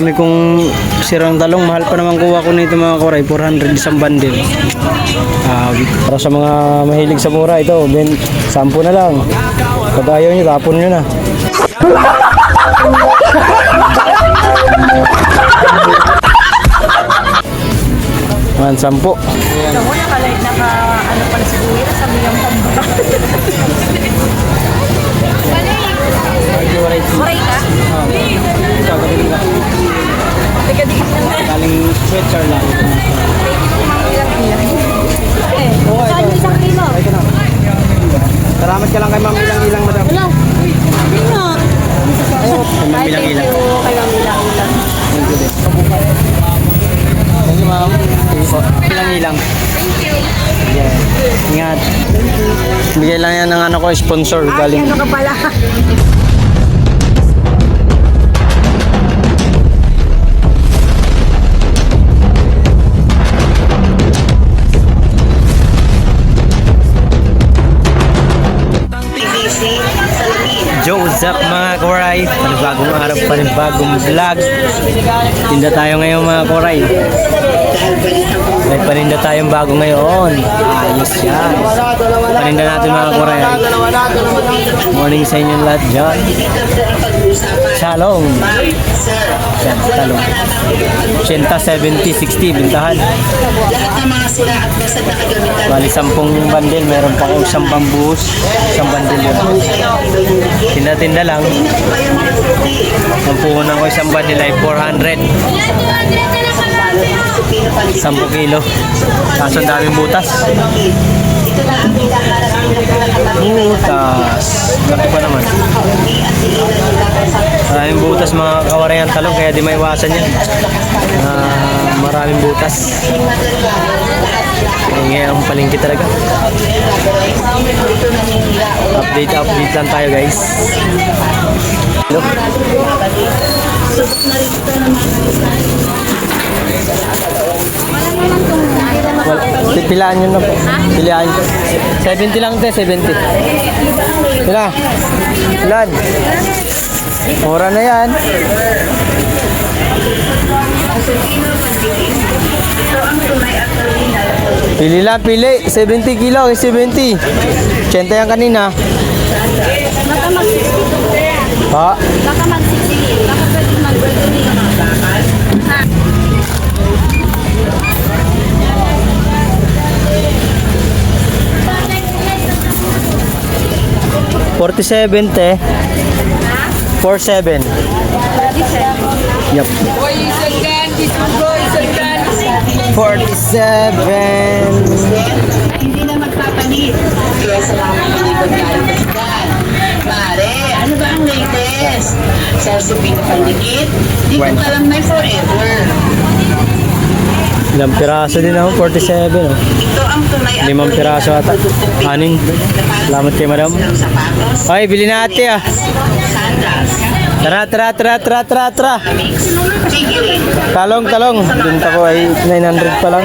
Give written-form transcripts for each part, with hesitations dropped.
Kami kung sirang talong, mahal pa naman kuha ko nito mga koray, 400 isang bundle. Para sa mga mahilig sa mura, ito, 10 na lang. Pag ayaw nyo, tapon nyo na. Man, 10. Ito mo ano pala siguro sa bilang pambaka. Waray ka? Tiga-dikit naman. Galing sweatshirt lang. Saan yung isang kilo? Salamat ka lang kay Ma'am Ilang-Ilang, madam. Wala. Sino? Ma'am Ilang-Ilang. Kay Ma'am Ilang-Ilang. Thank you, ma'am. Ilang-Ilang. Yeah. Ingat. Bigay lang yan ng ano ko, sponsor. Galing. Ano ka pala? Joseph mga koray, panibagong araw, panibagong vlog. Tinda tayo ngayon mga koray. May paninda tayong bago ngayon. Ayos yan. Paninda natin mga koray. Morning sa inyong lahat dyan. Shalom. Yan, talong. 80, 70, 60, bintahan. Bali 10 bandel, meron pa akong 10 bambuhos, 10 bandel yun. Tinda-tinda lang. Ang puhunan ko 1 bandel ay 400. 10 kilo. Kaso ang daming butas. Butas. Laki pa naman. Maraming butas mga kawarayan talong, kaya di maiwasan yan. Maraming butas. Ngayon ang palengke talaga. Update lang tayo guys. Hello. Pilaan nyo na po. Pilaan nyo. 70 lang te, 70. Pila. Pilaan. Mura na yan. Pili lang, pili. 70 kilo, 70. 80 yan kanina. Baka mag-60. Ha? Baka mag-60. Baka pwede mag-20. Ha? 47 te. 47. Yup. 47. Hindi na magpapalit. Kaya salamat na may pagkakalitan. Mare, ano ba ang latest? Sa Supino Pandikit, di ko alam na forever. Ilang piraso din ako, 47. Oh. Ito ang tunay at 5 piraso ata. 6. Salamat kay madam. sapatos, Ay, bili na ate ah. sandals, Tara. mix, tigilin, Talong. Binta ko ay 900 pa lang.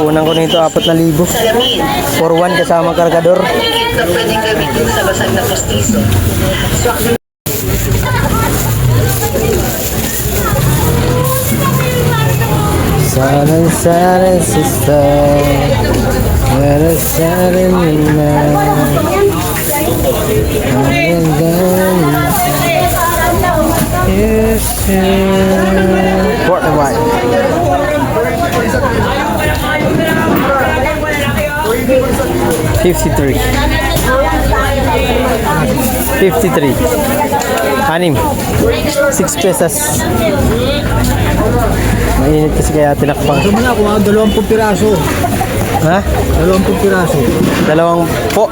Unang ko nito 4,000. salamin. For 1 kasama kargador. Ito pwedeng gamitin sa basag na postiso. Swak Saran sister. Saran Port of White. 53. 53. 6 pesos. Mainit kasi kaya tinakpang. Gusto mo na kung 20 piraso. Ha? 20 piraso. 2 po.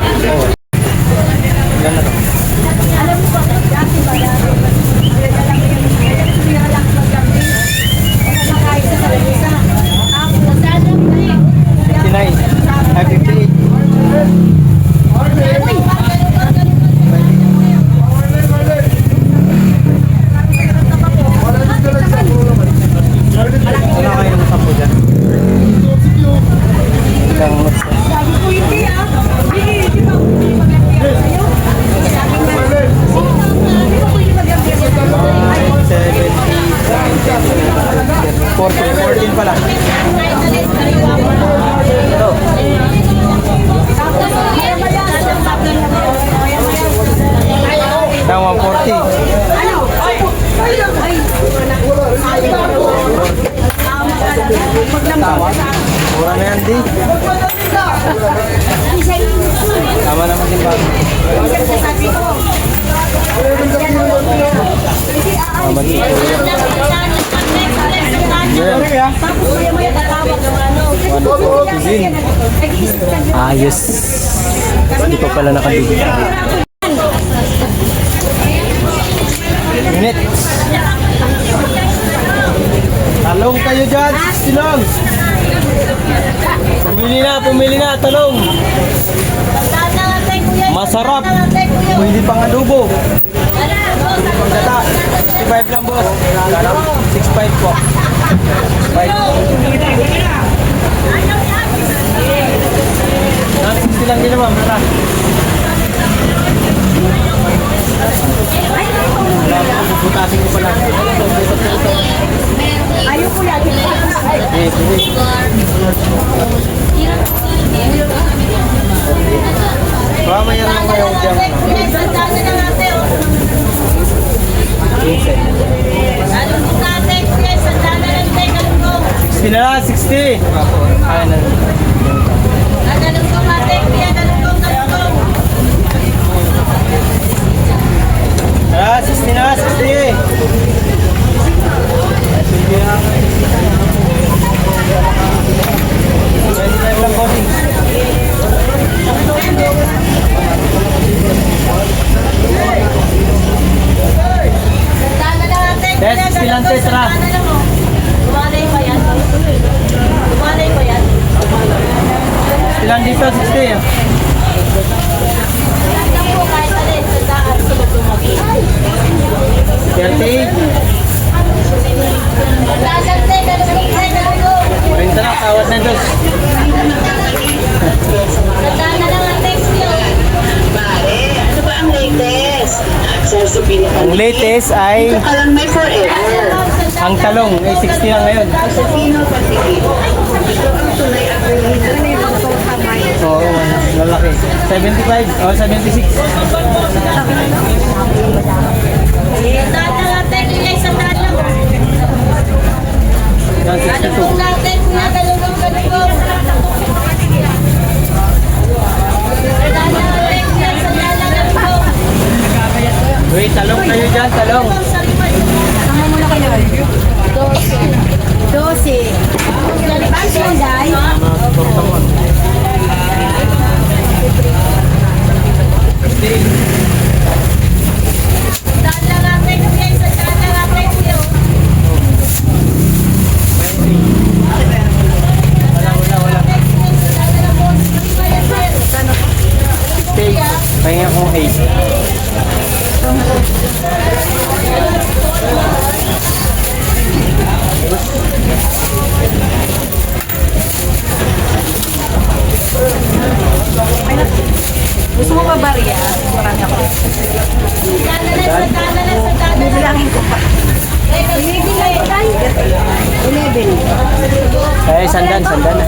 pala. Ito. Now 140. Mura na yan, di. Tama naman din ba? Tama din. Yeah. 140 din. Ayos. Hindi pa pala nakabili. Minute. Talong kayo dyan, silong. Pumili na, talong. Masarap. Hindi pang adobo. Pagkata, 65 lang boss. 65 po. 65. 60 lang din naman, tara. Butasin ko pala. Ayaw ko yan. Baka mayroon lang kayo dyan. 60 na lang, 60. Kaya na. Tara, 60 na, 60. Des, silante, tara. Ilan dito, 60. 30. 40 na, tawad na dos. Mare, ano ba ang latest? Sa Pilipinas. Ang latest ay Ito ka lang may forever. ang talong, ay 60 lang ngayon. Sa Pino Patigil. Ito ang tunay at original. Oo, lalaki. 75, oh 76. Yan, 62. Wait, talong kayo dyan, talong. Tama muna kayo. 12. Bakit yung day? Pahinga kong 8. Gusto mo ba bariya? Marami ako. Bibilangin ko pa. 11. Eh, sandan na.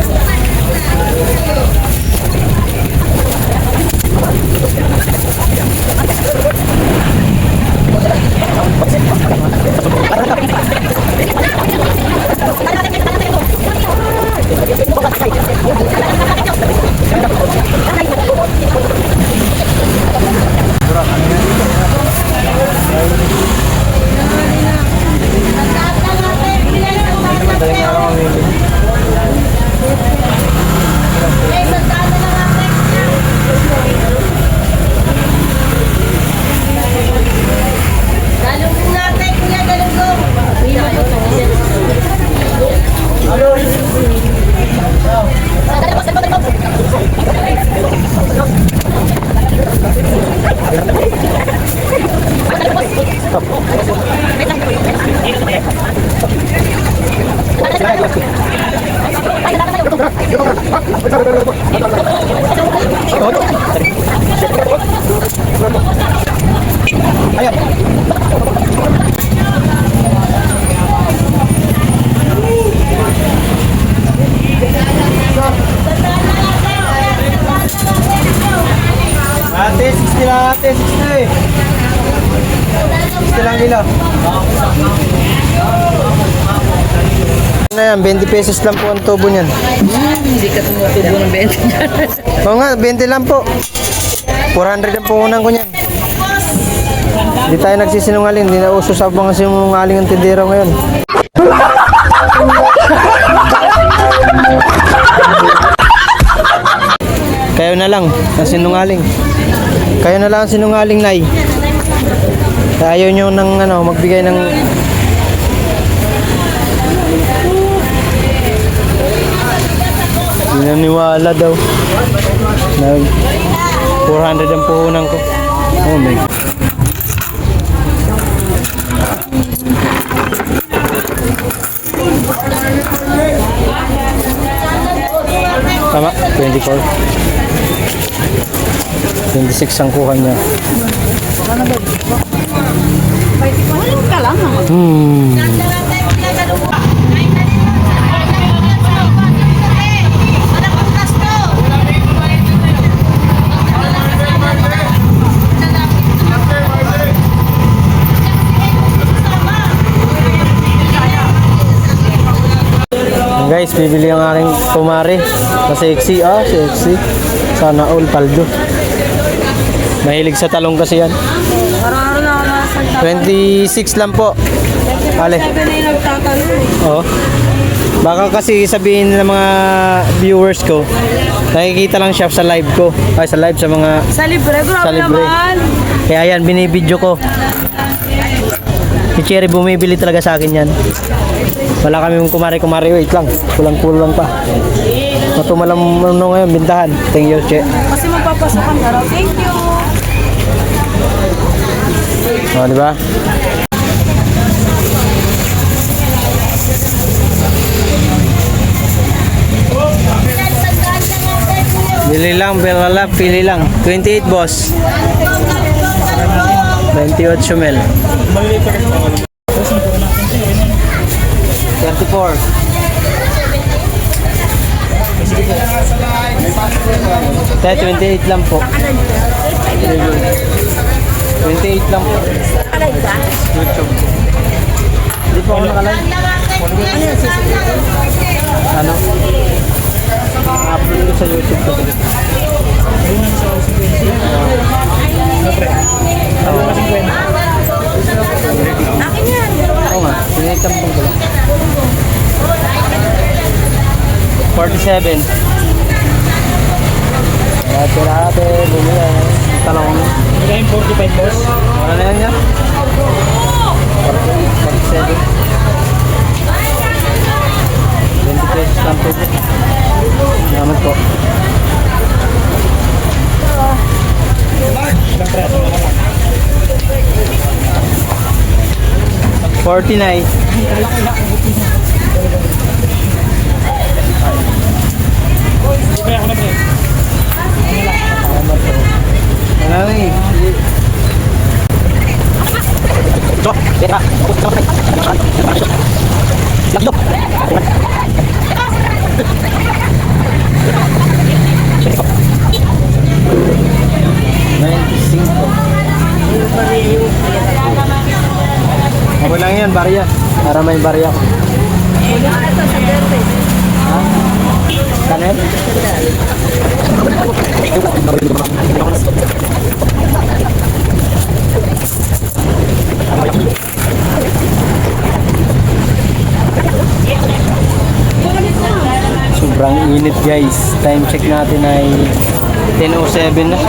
Madaling araw ang mili. Ayan. kilo. Ano yan, 20 pesos lang po ang tubo niyan. Hindi ka tumutubo ng 20 dyan. Oo nga, 20 lang po. 400 ang puhunan ko niyan. Hindi tayo nagsisinungaling, hindi na uso sa mga sinungaling ang tindero ngayon. Kayo na lang ang sinungaling. Kayo na lang ang sinungaling, Nay. Ayaw nyo ng magbigay ng hindi naniwala daw. 400 ang puhunan ko. Oh my God. Tama, 24. 26 ang kuha niya. Walang ka lang naman. Guys, bibili ang aking kumare na sexy. Ah, sexy. Sana all paldo. Mahilig sa talong kasi yan. Araw-araw na ako nakasalta. 26 lang po. Ale. Sabi na yung nagtatalo. Oh. Baka kasi sabihin ng mga viewers ko, nakikita lang siya sa live ko. Ay, sa live sa mga Sa libre, grabe Sa libre. naman. Kaya yan, binibidyo ko. Si Cherry bumibili talaga sa akin yan. Wala kami kumari-kumari. Wait lang. Kulang-kulang pa. Matumalang ngayon, bintahan. Thank you, Che. Kasi magpapasokan ka raw. Thank you. O, di ba? Bili lang, Belala, pili lang. 28, boss. 28 mil. 34. Kaya 28 lang po. 28 lang po. YouTube. Hindi po ako nakalay. Ano? Upload ko sa YouTube ko. Akin yan. Oo nga, tinitambong ko lang. 47. Rate-rate, bumili. Talong. Ito yung 45 boss. Wala na yan yan? 47. 20 pesos lang po. Salamat po. Ilang praso na lang. 49. Libre ako na pre. Salamat po. Wala na eh. Ito, tira. Lakdo. Ako lang yan, barya. Para may barya ko. Ha? Kanet? Sobrang init guys. Time check natin ay 10:07 na.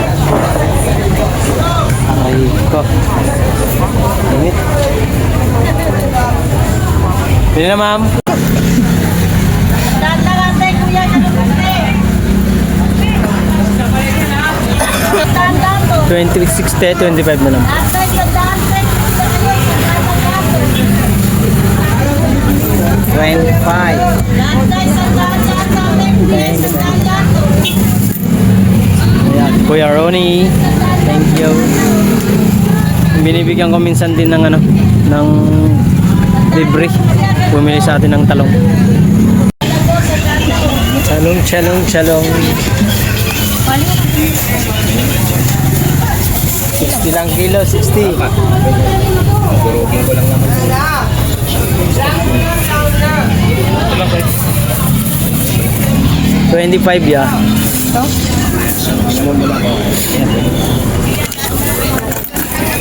Ay ko. Init. Pili na ma'am. Tanda-tanda kuya. 26, 25 na lang. 25. Ayan, Kuya Ronnie. Thank you. Binibigyan ko minsan din ng ng libre. Bumili sa atin ng talong. Chalong. 60 lang kilo, 60. Durugin ko lang naman. Ito lang, sir. 25 ya.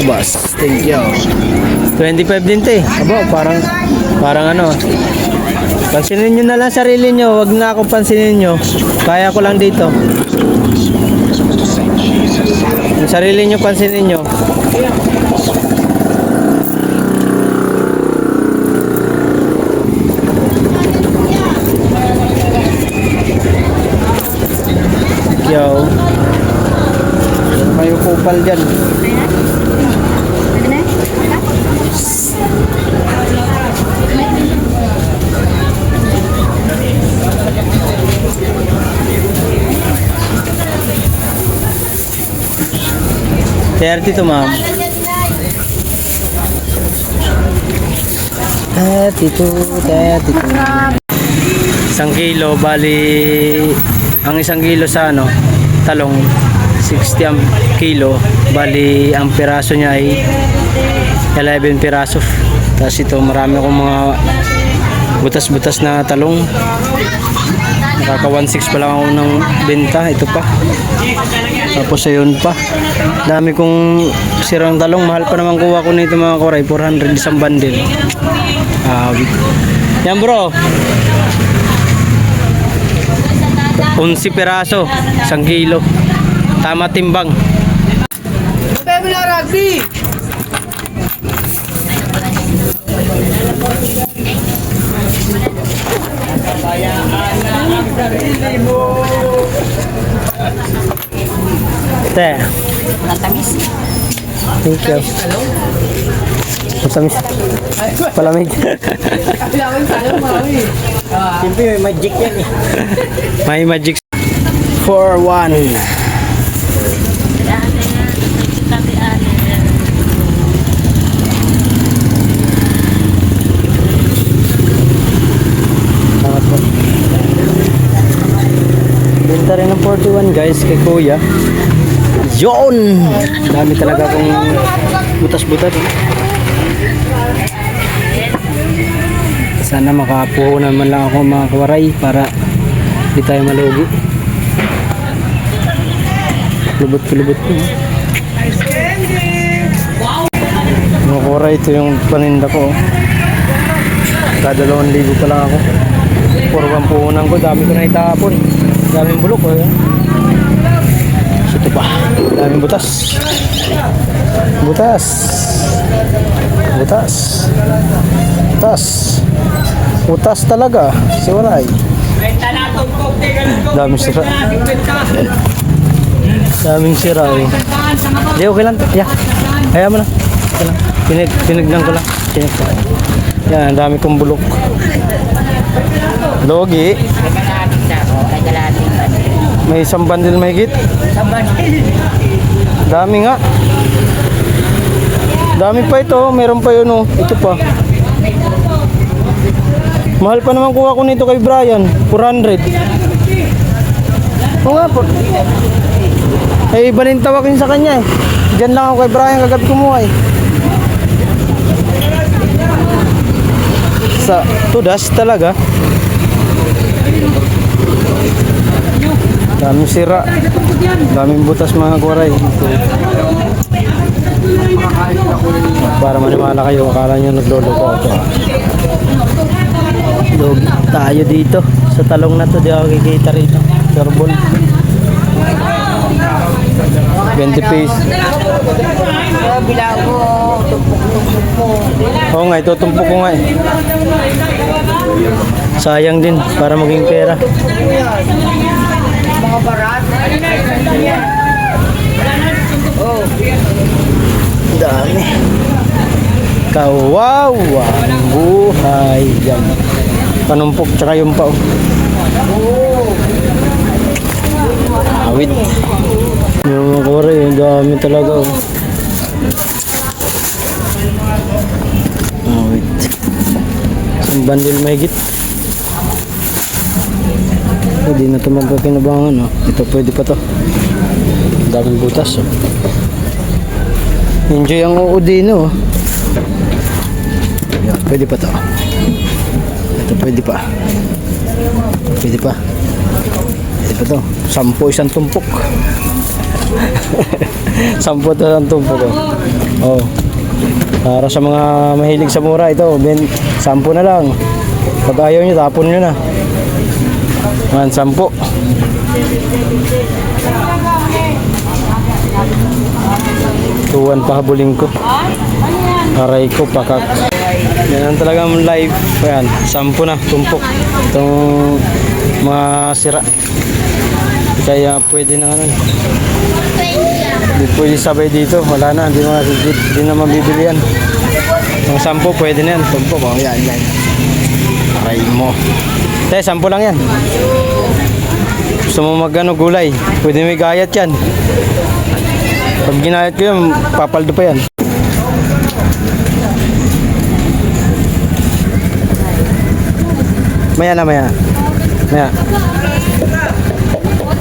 Boss, thank you. 25 din te. Abo, parang ano. Pansinin nyo na lang sarili nyo. Wag na ako pansinin nyo. Kaya ko lang dito. Yung sarili nyo pansinin nyo. Yo. May upupal dyan. Thirty to ma'am. 32. Isang kilo, bali ang isang kilo sa ano, talong 60 ang kilo, bali ang piraso niya ay 11 piraso. Tapos ito marami akong mga butas-butas na talong. Nakaka 1.6 pa lang ako ng benta. Ito pa. Tapos ayun pa. Dami kong sirang talong. Mahal pa naman kuha ko nito mga koray. 400 isang bundle. Yan bro. 11 piraso. Isang kilo. Tama timbang. Te. Matamis. Thank you. Matamis. Palamig. Siyempre, may magic yan eh. May magic. 4-1. Salamat po. Benta rin ng 41 guys kay Kuya. Yon! Dami talaga akong butas-butas. Sana makapuhunan man lang ako mga kawaray para di tayo malugi. Lubot-lubot po. Mga kawaray, ito yung paninda ko. Kada 2,000 pa lang ako. Purwang puhunan ko, dami ko na itapon. Daming bulok oh. Ito pa, daming butas. Butas. Butas. Butas. Butas talaga. Si Waray. Daming sira. Daming sira eh. Di, okay lang. Yeah. Hayaan mo na. Okay lang. Pinignan ko lang. Tinig ko. Yan, dami kong bulok. Logi. May isang bundle mahigit. Dami nga. Dami pa ito. Meron pa yun oh. Ito pa. Mahal pa naman kuha ko nito kay Brian. 400. Oo nga po. Eh, iba rin tawagin sa kanya eh. Diyan lang ako kay Brian kagabi kumuha eh. Sa tudas talaga. Daming sira. Daming butas mga kuwaray. Para maniwala kayo, akala nyo nagloloko ako. Log tayo dito. Sa talong na to, di ako kikita rito. Turbol. 20 pesos. Oo nga, itutumpok ko nga eh. Sayang din para maging pera. Mga barat. Oh. Dami. Kawawa ang buhay yan. Panumpok tsaka yung pao. Awit. Yung mga kore, yung dami talaga. Awit. Isang bundle mahigit. Pwede na ito magpapinabangan. Oh. Ito pwede pa to. Daming butas. Oh. Enjoy ang uudino. Yan, pwede pa to. Ito pwede pa. Pwede pa. Pwede pa to. 10 isang tumpok. 10 to isang tumpok. Oh. Para sa mga mahilig sa mura ito, 10 na lang. Pag ayaw nyo, tapon nyo na. Yan, 10. Tuwan pa habulin ko. Aray ko, pakak. Yan ang talagang live. Ayan, 10 na, tumpok. Itong mga sira. Kaya pwede na ano. Hindi pwede sabay dito. Wala na, hindi na mabibili yan. Yung 10 pwede na yan. Tumpok, oh, yan. Aray mo. 10 lang yan. Gusto mo magano gulay, pwede may gayat yan. Pag ginayat ko yan, papaldo pa yan. Maya na. Maya.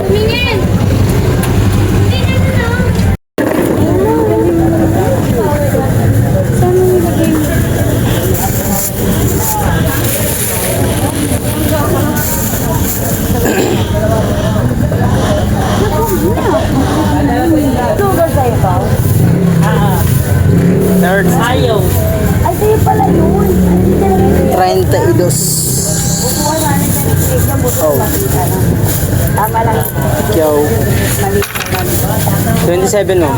Tumingin! Hindi na lang. Saan mo nilagay mo? Sugar sa'yo ba? Third. Ay, sa'yo pala yun. 32. Oh. Tama lang. Ikaw. 27 mo.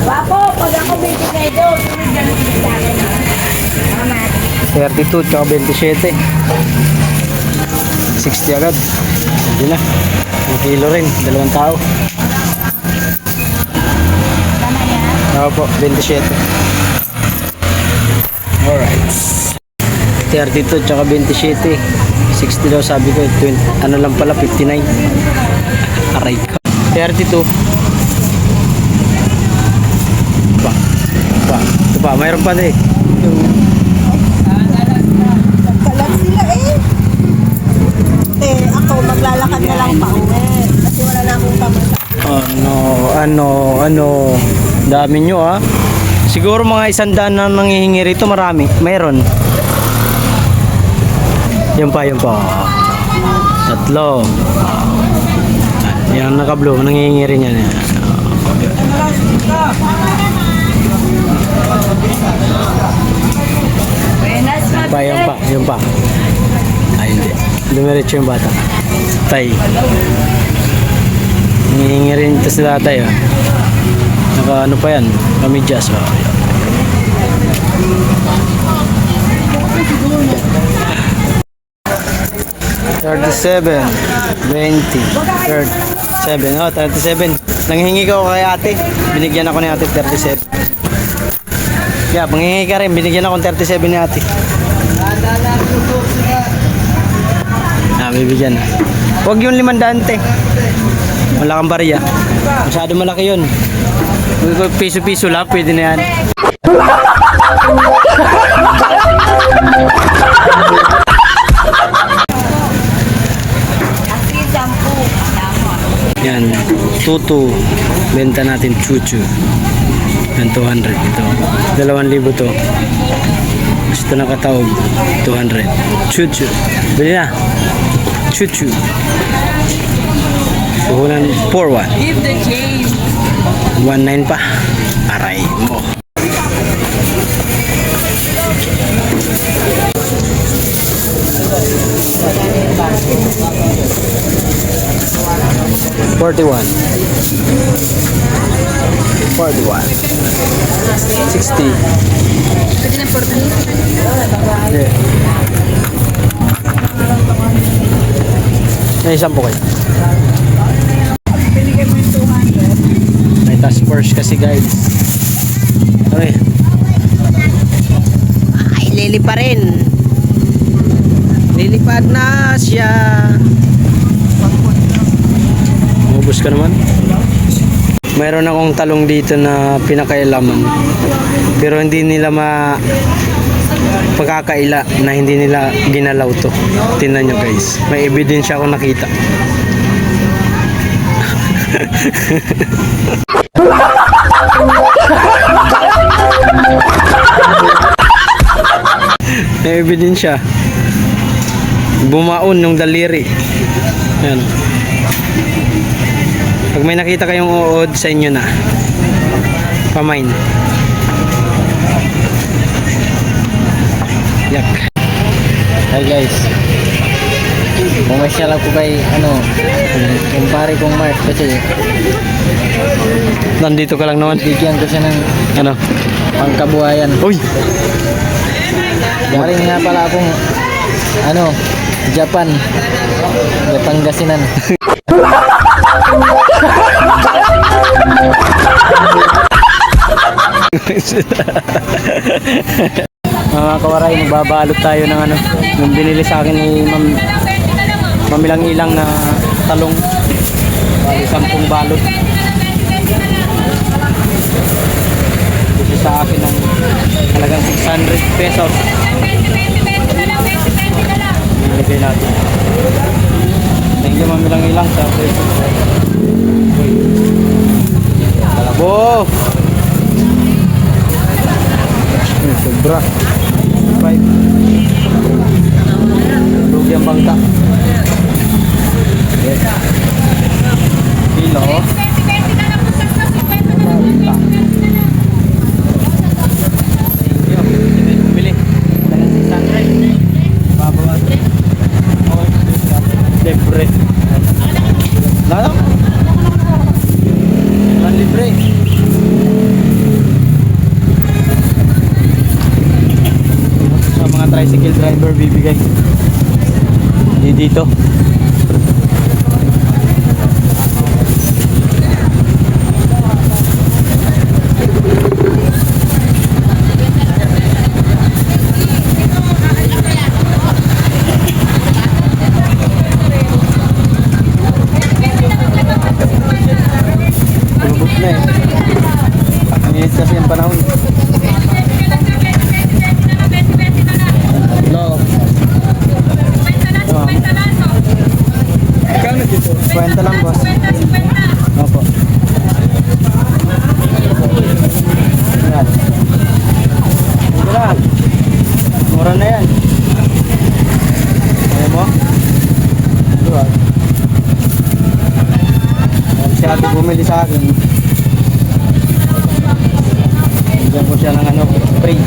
Wapo, pag ako bibigay doon, ganun din sa akin. Mama. 32 tsaka 27. 60 agad. Hindi na. 1 kilo rin. 2 tao. Tama yan? Ako po, 27. Alright. 32 tsaka 27. 60 daw sabi ko. 20, ano lang pala, 59. Aray ko. 32. Ito pa. Mayroon pa din. Kalat sila eh. Ako maglalakad na lang pa uwi. Kasi wala na akong pamata. Ano. Dami nyo ah. Siguro mga 100 na nangihingi rito, marami. Mayroon. Yun pa. 3. Yan naka-blue, nangihingi rin yan. Yun pa. Ay, hindi. Dumiretso yung bata. Tay. Nangihingi rin ito sa tatay. Oh. Naka ano pa yan, kamidyas. Oh. 37, 20, 37. Oh, 37. Nanghingi ko kay ate. Binigyan ako ni ate 37. Yeah, panghingi ka rin. Binigyan ako ng 37 ni ate. Bibigyan. Huwag yung 500 te. Wala kang bariya. Masyado malaki yun. Piso-piso lang, pwede na yan. Yan, tutu. Benta natin chuchu. Yan, 200 ito. 2,000 to. Ito nakataog. 200. Chuchu. Bili na. Chuchu. Puhunan 4-1. Give the change. 1-9 pa. Aray mo. $41. 60. Pwede na 40. Yeah. May 10 kayo. May task force kasi guys. Okay. Ay, lili pa rin. Lilipad na siya. Ubus ka naman. Mayroon akong talong dito na pinakailaman. Pero hindi nila pagkakaila na hindi nila ginalaw to. Tingnan nyo guys. May ebidensya akong nakita. May ebidensya. Bumaon yung daliri. Ayan. Pag may nakita kayong uod, sa inyo na. Pamain. Yak. Hi guys. Pumasya lang po kay yung pare kong Mark kasi Nandito ka lang naman. bigyan ko siya ng Ano? pangkabuhayan. Uy! Galing nga pala akong Japan. Pangasinan. Mga kawaray, magbabalot tayo ng yung binili sa akin ni Mamilang Ilang na talong. Bali, 10 balot. Ito sa akin ng halagang 600 pesos. Ibigay natin. Thank you, Mamilang Ilang, sa pesos. Kalabo! Sobra. 5. Lugi ang bangka. Yes. Kilo. Bili. Babawas. Libre. Lalo? Libre. Sa mga tricycle driver bibigay. Hindi dito. Lubog na eh. Minit kasi ang panahon. Hello. Kwenta lang, boss. Opo. Yan. Ito lang. Mura na yan. Ayaw mo? Ito ah. Si ate bumili sa akin. Bigyan ko siya ng spray.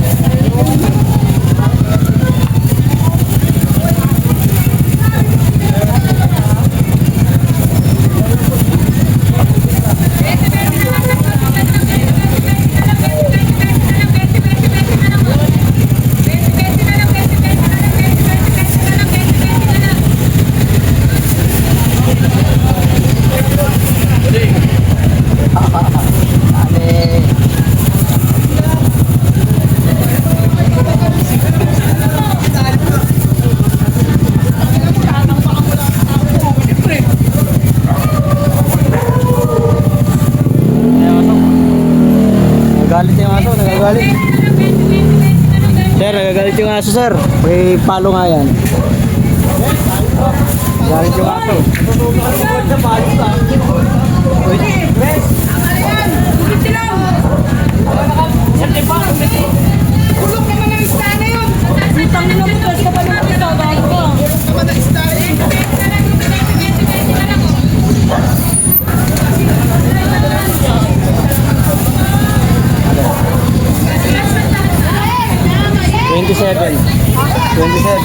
Nagagalit yung aso, nagagalit. Sir, nagagalit yung aso, sir. May palo nga yan. Nagagalit yung aso.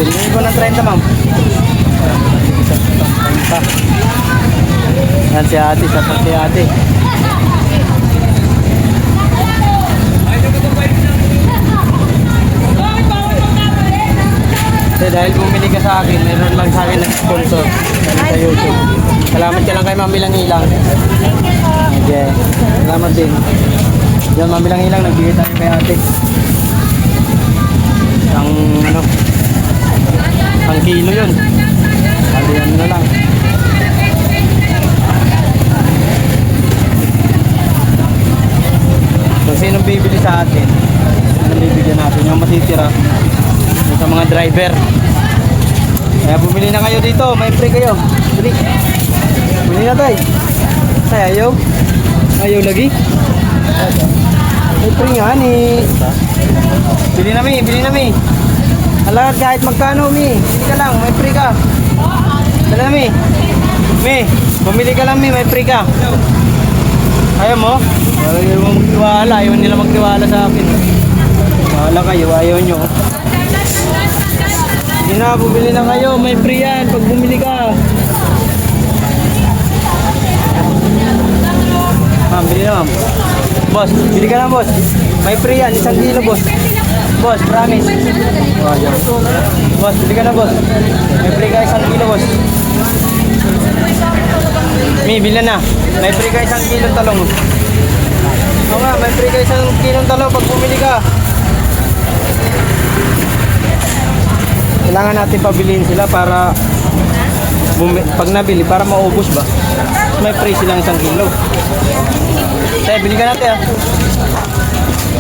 Hindi ko ng 30, ma'am. Yan si ate, sapat si ate. Kasi dahil bumili ka sa akin, meron lang sa akin nag-sponsor sa YouTube. Salamat ka lang kay Mamilang Ilang. Okay. Salamat din. Yan, Mamilang Ilang, nagbigay tayo kay ate. Ang kilo yun. Alihan na lang. So, sinong bibili sa atin? Sinong bibigyan natin? Yung matitira yung sa mga driver. Kaya bumili na kayo dito. May free kayo. Free. Bumili na tayo. Ay, ayaw. Ayaw lagi. May free nga ni. Bili na mi. Alam kahit magkano mi. Bili ka lang, may free ka. Dala na mi. Mi, bumili ka lang mi, may free ka. Ayaw mo? Ayaw mo magtiwala, ayaw nila magtiwala sa akin. Wala kayo, ayaw nyo. Hindi na, bumili na kayo, may free yan pag bumili ka. Ma'am, bili na ma'am. Boss, bili ka na boss. May free yan, 1 kilo boss. Boss, promise. Boss, bili ka na boss. May free ka 1 kilo boss. Mi, bili na. May free ka 1 kilong talong. Oo nga, may free ka 1 kilong talong pag bumili ka. Kailangan natin pabilihin sila para pag nabili, para maubos ba? May free silang 1 kilo. Kaya bili ka natin ah.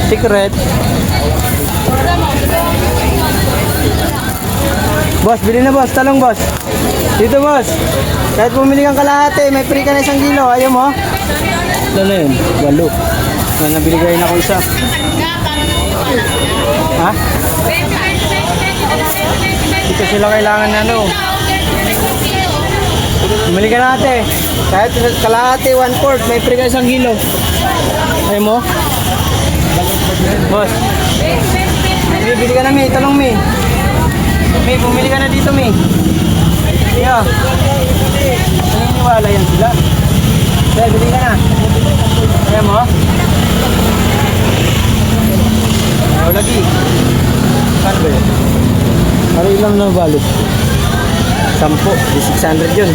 Secret. Boss, bili na boss. Talong boss. Dito boss. Kahit bumili kang kalahati, may free ka na 1 kilo. Ayaw mo? Ano na yun? 8. May nabili kayo na ako isa. Ha? Dito sila kailangan na ano. Bumili ka natin. Kahit kalahati, 1/4, may free ka 1 kilo. Ayaw mo? Boss. Bili ka na mi. Talong mi. Mi, bumili ka na dito mi. Yeah. Naniniwala yan sila. Kaya bili ka na. Kaya mo? Ayaw lagi. Saan ba yun? Para ilang na balot? 10. Di 600 yun.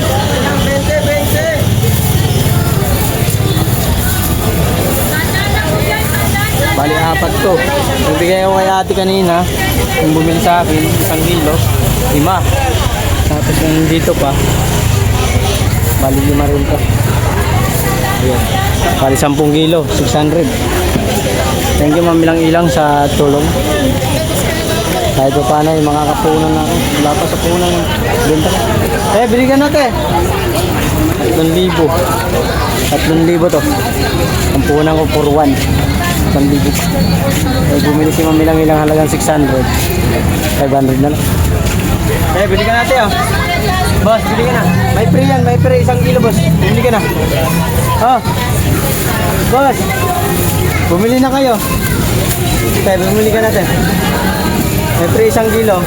Bali 4 to. Nagbigay ako kay ate kanina. Yung bumili sa akin, 1 kilo. 5. Tapos yung dito pa. Bali 5 rin to. Ayan. Bali 10 kilo, 600. Thank you ma'am ilang sa tulong. Kahit pa paano yung mga kapunan na ako. Wala pa sa punan. Benta ka. Bili ka natin. 3,000. 3,000 to. Ang punan ko for 1. 1,000. Bumili si ma'am ilang halagang 600. 500 na lang. Bili ka natin oh. Boss, bili ka na. May free yan, may free 1 kilo boss. Bumili ka na. Oh. Boss. Bumili na kayo. Bumili ka natin. May free 1 kilo.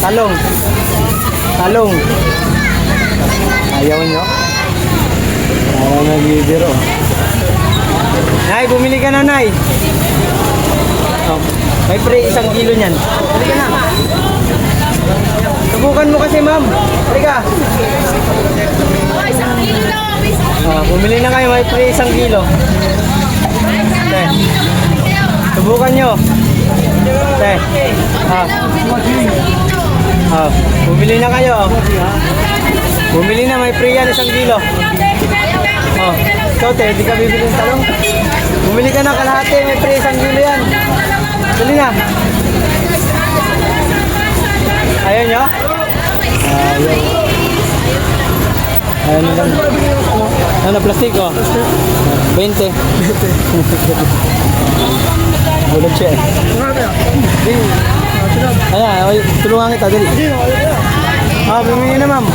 Talong. Talong. Ayaw nyo? Ayaw nagbibiro. Nay, bumili ka na, Nay. Oh, may free 1 kilo niyan. Bumili ka na. Subukan mo kasi, ma'am. Bumili ka. Bumili na kayo. May free 1 kilo. Subukan nyo. Bumili na kayo. Bumili na, may free yan 1 kilo. Ikaw di ka bibili ng talong. Bumili ka na kalahati, may free 1 kilo yan. Bili na. Ayaw nyo? Ayaw. Ayaw nyo lang. Ano, plastic oh? 20. Bulog siya eh. Ayan, tulungan kita, dali. Bumili na ma'am.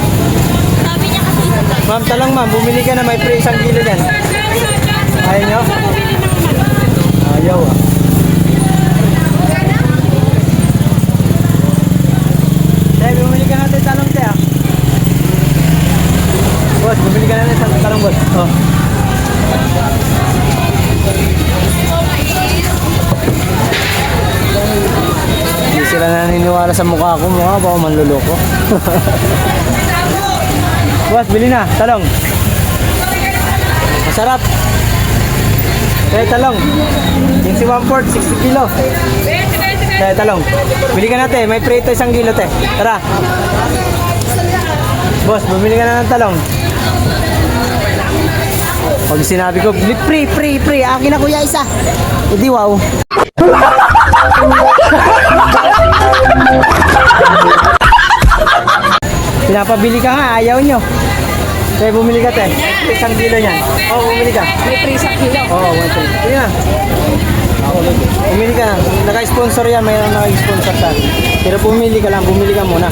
Ma'am, talong ma'am, bumili ka na, may free 1 kilo dyan. Ayaw nyo? Ayaw ah. Bumili ka natin talong tayo. Boss, bumili ka natin talong boss. Oh. Hindi sila naniniwala sa mukha ko. Mukha ba ako manluloko? Boss, bili na. Talong. Masarap. Talong. Yung si 1/4, 60 kilo. Talong. Bili ka natin. May prito 1 kilo, te. Tara. Boss, bumili ka na ng talong. Pag sinabi ko, free. Akin na kuya isa. Hindi, wow. Pinapabili ka nga, ayaw nyo. Kaya bumili ka, te. pre isang kilo niyan. Oh, bumili ka. May free sa kilo. Oo, 120. Sige na. Bumili ka na. Naka-sponsor yan. Mayroon naka-sponsor sa akin. Pero bumili ka lang. Bumili ka muna.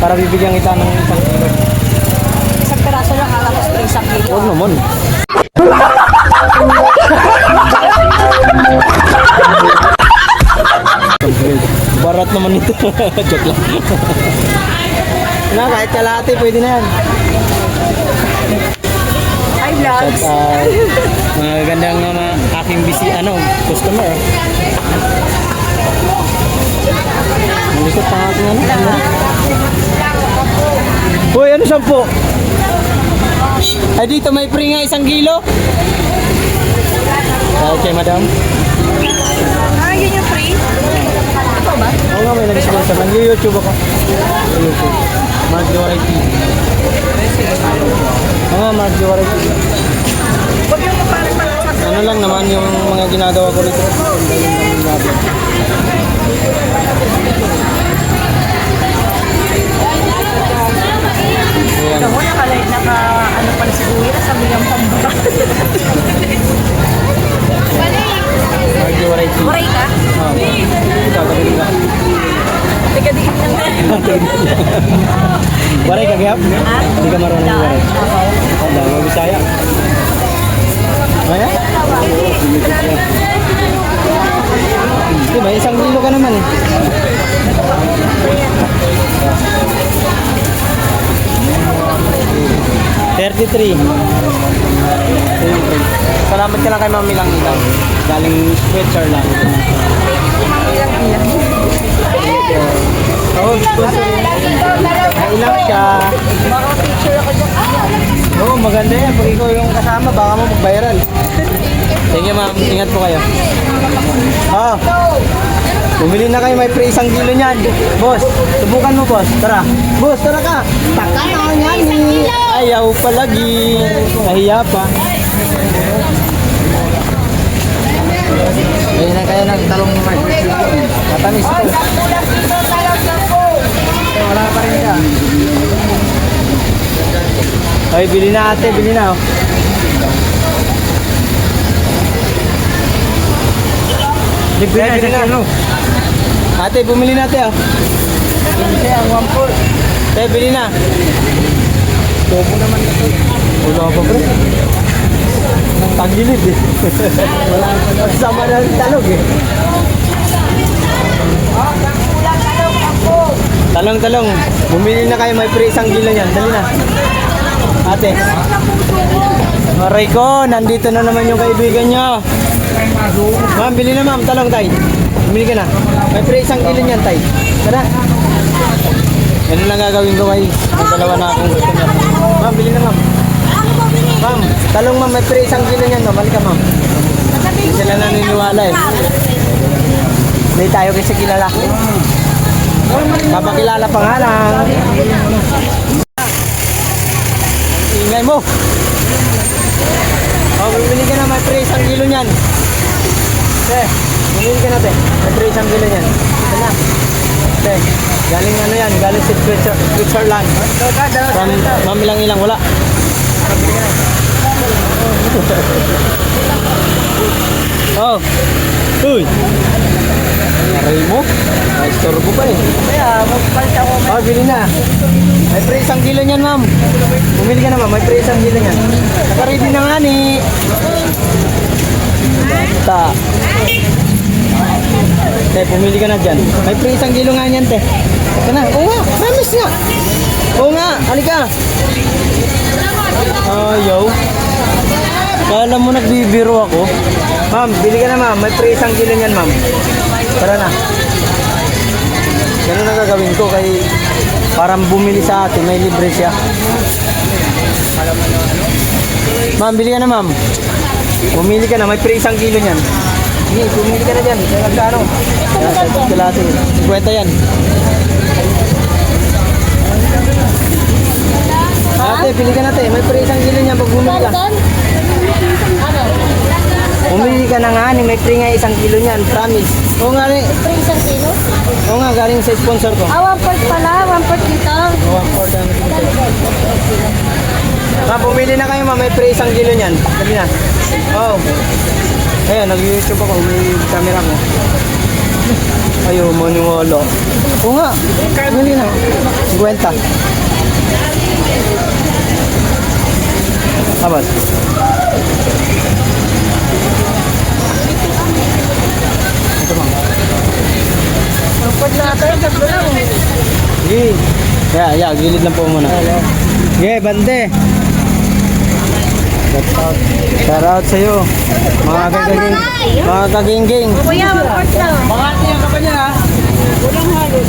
Para bibigyan kita ng isang kilo. Isang peraso lang tapos free sa kilo. Huwag naman. Barat naman ito. Joke lang. Na, kahit kalahati, pwede na yan. Ay, vlogs. Mga gandang mga aking customer. Malikot pa nga aking ano. Uy, ano 10? Ay, dito may free nga 1 kilo. Okay, madam. Yun yung free? Ito ba? Oo nga, may nag-sponsor lang. YouTube ako. YouTube. Mark Diwaray TV. Oo nga, Mark Diwaray TV. Huwag yung parang Ano lang naman yung mga ginagawa ko rito. Ayan. Ako naka ano pala si Kuya, sabi niyang pambaba. Mark Diwaray TV. Waray ka? Ito, gagawin ka. Tiga-dikit lang na. Waray ka, Gap? Hindi ka marunong yung waray. Wala, mabisaya. Ayan? Diba, 1 kilo ka naman eh. $33. Salamat ka lang kay Mami lang ito. Galing Switzerland. Oh, sponsor yun. Ilang siya. Oo, maganda yan. Pag ikaw yung kasama, baka mo mag-viral. Sige ma'am, ingat po kayo. Oh, bumili na kayo, may free 1 kilo niyan. Boss, subukan mo boss. Tara. Boss, tara ka. Taka na yan eh. Ayaw palagi. Nahiya pa. Ayun na kayo ng talong ni Mark. Matamis po. Wala pa rin siya. Ay, bili na ate, bili na. Oh. Bili na. Ate, bumili na ate. Oh. Bili ang 1-4. Ate, bili na. Topo naman ito. Wala pa bro. Tagilid eh. Sama na rin talog eh. Talong. Bumili na kayo, may free 1 kilo niyan. Dali na. Ate. Aray ko, nandito na naman yung kaibigan nyo. Ma'am, bili na ma'am. Talong, tay. Bumili ka na. May free 1 kilo niyan, tay. Tara. Yan lang gagawin ko kay ang dalawa na akong customer. Ma'am, bili na ma'am. Ma'am, talong ma'am, may free 1 kilo niyan. No? Balik ka ma'am. Hindi sila naniniwala eh. Hindi tayo kasi kilala. Papakilala pa nga lang. Ingay mo. Oh, bumili ka na, may free 1 kilo niyan. Te, bumili ka na te. May free 1 kilo niyan. Ito na. Te, galing ano yan, galing sa Switzerland. From mamilang-ilang, wala. Oh. Uy. Aray mo. Naistorbo pa eh. Kaya, magpalit ako. Oh, bili na. May free 1 kilo niyan, ma'am. Bumili ka na, ma'am. May free 1 kilo niyan. Naka-ready na nga ni. Ta. Te, bumili ka na dyan. May free 1 kilo nga niyan, te. Ito na. Oo nga. Promise nga. Oo nga. Halika. Ayaw. Kala mo nagbibiro ako. Ma'am, bili ka na, ma'am. May free 1 kilo niyan, ma'am. Tara na. Ganun ang gagawin ko kay parang bumili sa atin, may libre siya. Ma'am, bili ka na ma'am. Bumili ka na, may free 1 kilo niyan. Sige, bumili ka na dyan. Kaya nagkano? Kalate. 50 yan. Ate, pili ka na te. May free 1 kilo niyan pag bumili ka. Bumili ka na nga ni, may free nga 1 kilo niyan. Promise. Oo nga rin. Free 1 kilo? Oo nga, galing sa sponsor ko. Ah, 1 port pala. 1 port dito. 1/4 ano dito. Bumili na kayo, may free 1 kilo niyan. Sabi na. Oh. Ayan, nag-YouTube ako. May camera ko. Ayaw, maniwala. Oo nga. Bumili na. 50. Abad. Ito bang? Kapag natin, tatlo lang. Sige. Yeah, gilid lang po muna. Okay, bante. Shout out sa'yo. Mga kagaging. Mga kaging-ging. Kuya, report lang. Makati ang kapal niya ha. Walang halo.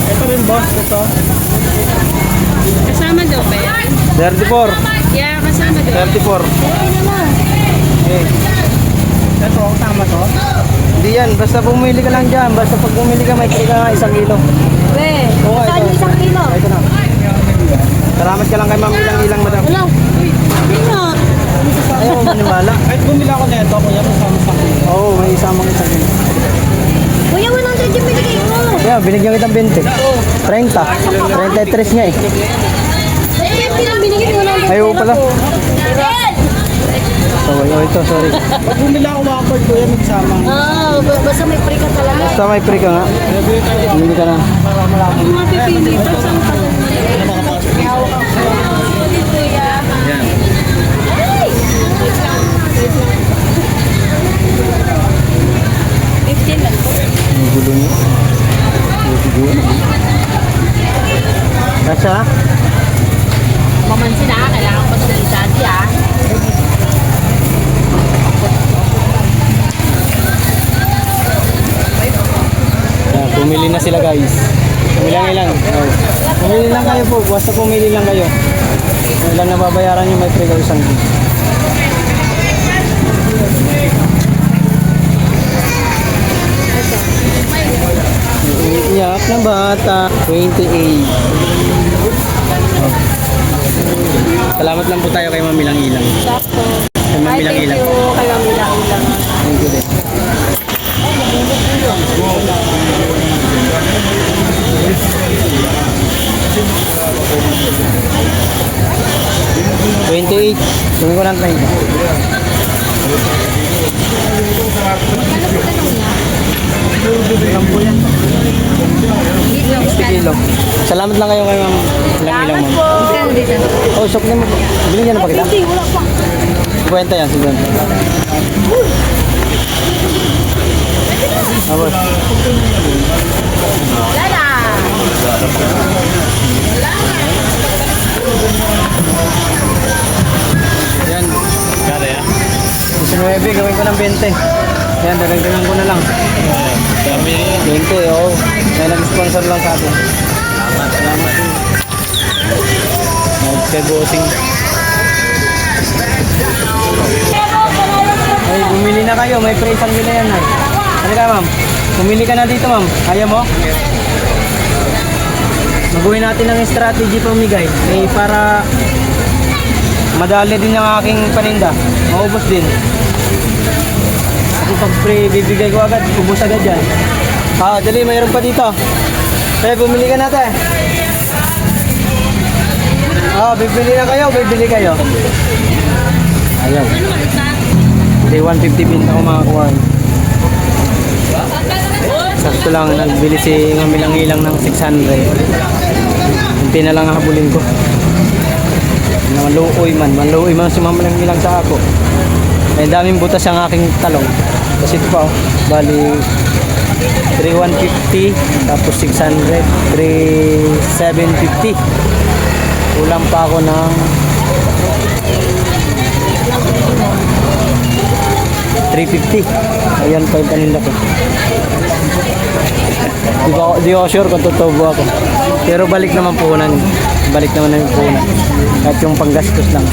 Ito rin boss, ito. Kasama daw ba yan? 34. Yeah, kasama daw. 34. Okay. Ito, tama to? Hindi yan, basta bumili ka lang dyan. Basta pag bumili ka, may kaya ka nga 1 kilo. We, Oo, saan ito. yung 1 kilo? Ito na. Salamat ka lang kay Ma'am Ilang-Ilang, madam. Wala. Hindi nga. Ayaw mo maniwala. Kahit bumili ako nito, kuya, kasama sa kilo. Oo, may isama ko 1 kilo. Kuya, 100 yung binigay mo. Kaya, binigyan kitang 20. 30. 33 niya eh. Eh, pinang binigay mo 100. Ayaw pala. Red! Oh, ito, sorry. Pag bumili ako mga cord, kuya, magsama. Basta may free ka talaga. Basta may free ka nga. Bumili ka na. Yung mga pipili pa, saan ka lang? Yan. Ang gulo niya. Kasha? Mamansin na, kailangan pa sa daddy ah. Pumili na sila guys. Pumili lang. Oh. Pumili lang kayo po. Basta pumili lang kayo. Kung ilang nababayaran nyo, may free kayo 1 kilo. Iyak na bata. 28. Oh. Salamat lang po tayo kay Mamilang Ilang. Sakto. Kay Mamilang Ilang. Kay Mamilang Ilang. Thank you din. $28. Gawin ko ng 30. Kilo. Salamat lang kayo kay Ma'am Ilang Ma'am. Oh, sok na mo. Binigyan na pa kita? Hindi, wala pa. 50 yan, siguro. Tapos, Wala na. yan. Kaya ya? 19, gawin ko ng 20. Yan, dagdagan ko na lang. 20, oo. May nag-sponsor lang sa atin. Salamat. Nag-bossing. Ay, bumili na kayo. May free 1 kilo yan, ay. Ano ka, ma'am? Bumili ka na dito, ma'am. Kaya mo? Magawa natin ng strategy pamigay. Eh, para madali din ang aking paninda. Maubos din. Ako pag free, bibigay ko agad. Ubos agad yan. Dali, mayroon pa dito. Eh, bumili ka natin. Bibili na kayo. Bibili kayo. Ayaw. Hindi, 150 pinta ko makakuha. Sakto lang, nagbili si Ngamilang-Ilang ng 600. Hindi na lang habulin ko. Maluoy man si Ngamilang-Ilang sa ako. Ay daming butas ang aking talong. Kasi ito pa, bali 3,150, tapos 600, 3,750. Kulang pa ako ng 350. Ayan pa yung paninda ko. Di ako sure kung tutubo ako. Pero balik naman puhunan. Balik naman yung puhunan. Kahit yung panggastos lang.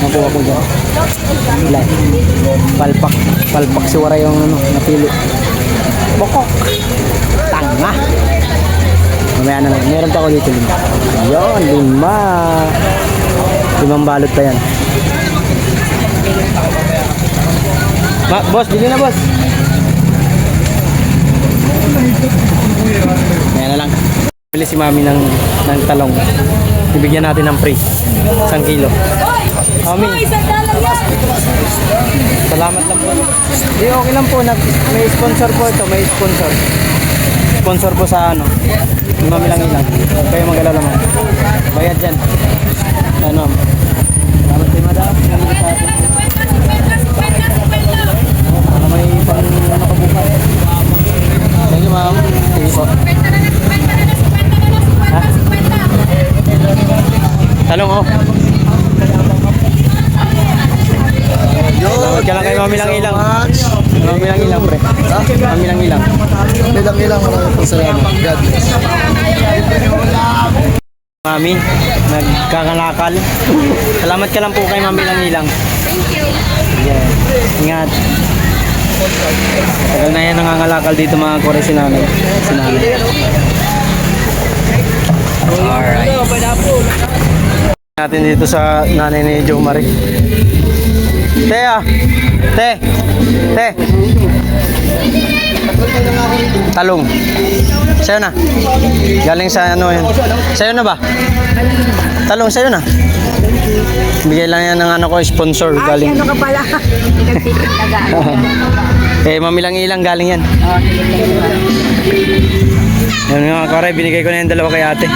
Nakuha ko dyan. Ilan? Palpak si Wara yung napili. Bokok. Tanga. Mamaya na lang. Meron pa ako dito 5. Yun, 5. 5 balot pa yan. Boss, bili na boss. Ayan na lang. Bili si mami ng talong. Ibigyan natin ng free. 1 kilo. Mami, salamat lang po. Di, okay lang po. May sponsor po ito. May sponsor. Sponsor po sa ano. Mami lang ilang. Huwag kayo mag-alala mo. Bayad dyan. Ano. Salamat kayo, madam. Para may pang ano ka bukas. Thank you, ma'am. Sige po. Ha? Talong, oh. Salamat ka lang kay Mami lang ilang. Mami lang ilang, pre. Mami lang ilang. Ilang maraming po salamat. God bless. Mami, nagkakalakal. Salamat ka lang po kay Mami lang ilang. Thank you. Yeah. Ingat. Tagal na yan nangangalakal dito mga kore si nanay. Si nanay. Alright. Natin dito sa nanay ni Joe Marie. Te ah. Te. Te. Talong. Sa'yo na. Galing sa ano yun. Sa'yo na ba? Talong sa'yo na. Bigay lang yan ng ano ko, sponsor. Galing. Ano ka pala? Eh, Mami lang ilang galing yan. Yan mga kare, binigay ko na yung 2 kay ate.